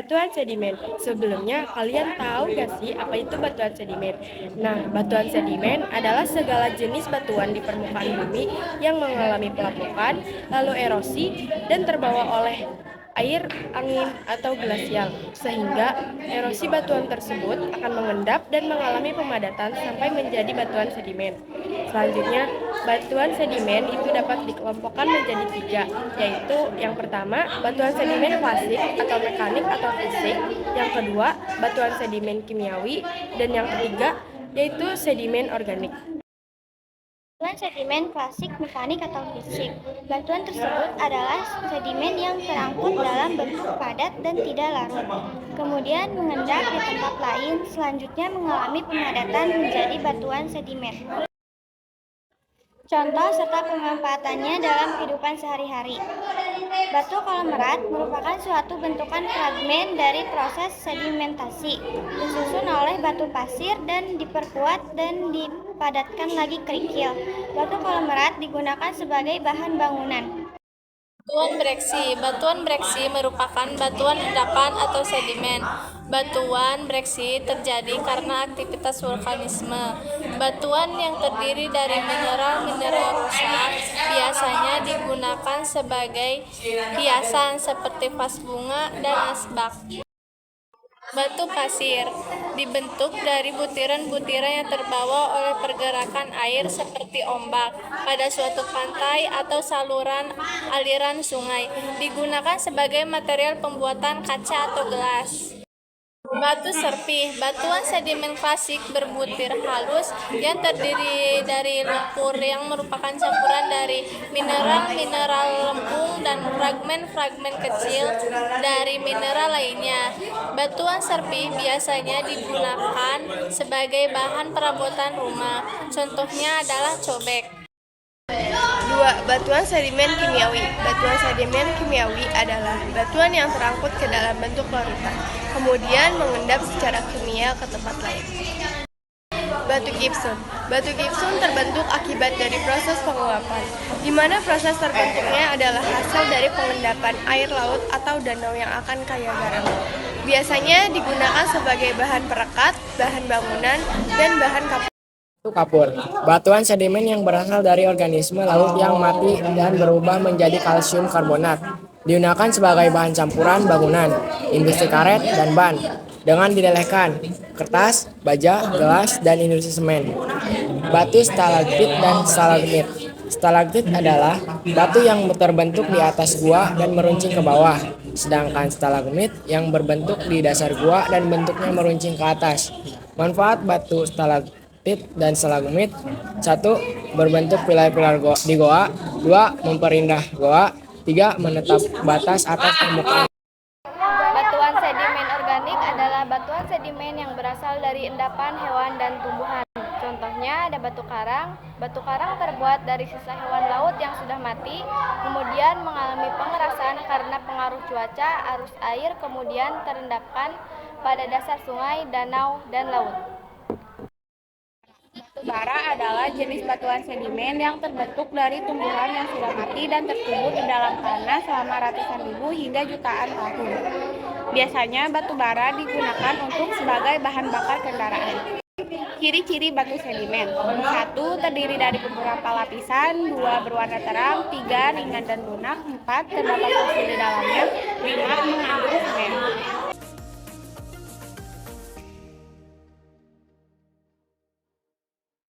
batuan sedimen. Sebelumnya, kalian tahu gak sih apa itu batuan sedimen? Nah, batuan sedimen adalah segala jenis batuan di permukaan bumi yang mengalami pelapukan, lalu erosi, dan terbawa oleh air, angin, atau glasial, sehingga erosi batuan tersebut akan mengendap dan mengalami pemadatan sampai menjadi batuan sedimen. Selanjutnya, batuan sedimen itu dapat dikelompokkan menjadi tiga, yaitu yang pertama, batuan sedimen klasik atau mekanik atau fisik, yang kedua, batuan sedimen kimiawi, dan yang ketiga, yaitu sedimen organik. Batuan sedimen klasik, mekanik, atau fisik. Batuan tersebut adalah sedimen yang terangkut dalam bentuk padat dan tidak larut. Kemudian mengendap di tempat lain, selanjutnya mengalami pemadatan menjadi batuan sedimen. Contoh serta pemanfaatannya dalam kehidupan sehari-hari. Batu konglomerat merupakan suatu bentukan fragmen dari proses sedimentasi, disusun oleh batu pasir dan diperkuat dan dipadatkan lagi kerikil. Batu konglomerat digunakan sebagai bahan bangunan. Batuan breksi merupakan batuan endapan atau sedimen. Batuan breksi terjadi karena aktivitas vulkanisme. Batuan yang terdiri dari mineral-mineral rusak biasanya digunakan sebagai hiasan seperti vas bunga dan asbak. Batu pasir dibentuk dari butiran-butiran yang terbawa oleh pergerakan air seperti ombak pada suatu pantai atau saluran aliran sungai. Digunakan sebagai material pembuatan kaca atau gelas. Batu serpih, batuan sedimen klasik berbutir halus yang terdiri dari lumpur yang merupakan campuran dari mineral-mineral lempung dan fragmen-fragmen kecil dari mineral lainnya. Batuan serpih biasanya digunakan sebagai bahan perabotan rumah. Contohnya adalah cobek. 2. Batuan sedimen kimiawi. Batuan sedimen kimiawi adalah batuan yang terangkut ke dalam bentuk larutan, kemudian mengendap secara kimia ke tempat lain. Batu gipsum. Batu gipsum terbentuk akibat dari proses penguapan, di mana proses terbentuknya adalah hasil dari pengendapan air laut atau danau yang akan kaya garam. Biasanya digunakan sebagai bahan perekat, bahan bangunan, dan bahan Kapur, batuan sedimen yang berasal dari organisme laut yang mati dan berubah menjadi kalsium karbonat. Digunakan sebagai bahan campuran bangunan, industri karet, dan ban, dengan dilelehkan, kertas, baja, gelas, dan industri semen. Batu stalagtit dan stalagmit. Stalagtit adalah batu yang terbentuk di atas gua dan meruncing ke bawah, sedangkan stalagmit yang berbentuk di dasar gua dan bentuknya meruncing ke atas. Manfaat batu stalagtit dan stalagmit: 1. Berbentuk pilar-pilar di goa. 2. Memperindah goa. 3. Menetap batas atas permukaan. Batuan sedimen organik adalah batuan sedimen yang berasal dari endapan hewan dan tumbuhan. Contohnya ada batu karang. Batu karang terbuat dari sisa hewan laut yang sudah mati, kemudian mengalami pengerasan karena pengaruh cuaca, arus air, kemudian terendapkan pada dasar sungai, danau, dan laut. Batu bara adalah jenis batuan sedimen yang terbentuk dari tumbuhan yang sudah mati dan terkubur di dalam tanah selama ratusan ribu hingga jutaan tahun. Biasanya batu bara digunakan untuk sebagai bahan bakar kendaraan. Ciri-ciri batu sedimen: 1. Terdiri dari beberapa lapisan. 2. Berwarna terang. 3. Ringan dan lunak. 4. Terdapat fosil di dalamnya. 5. Mengandung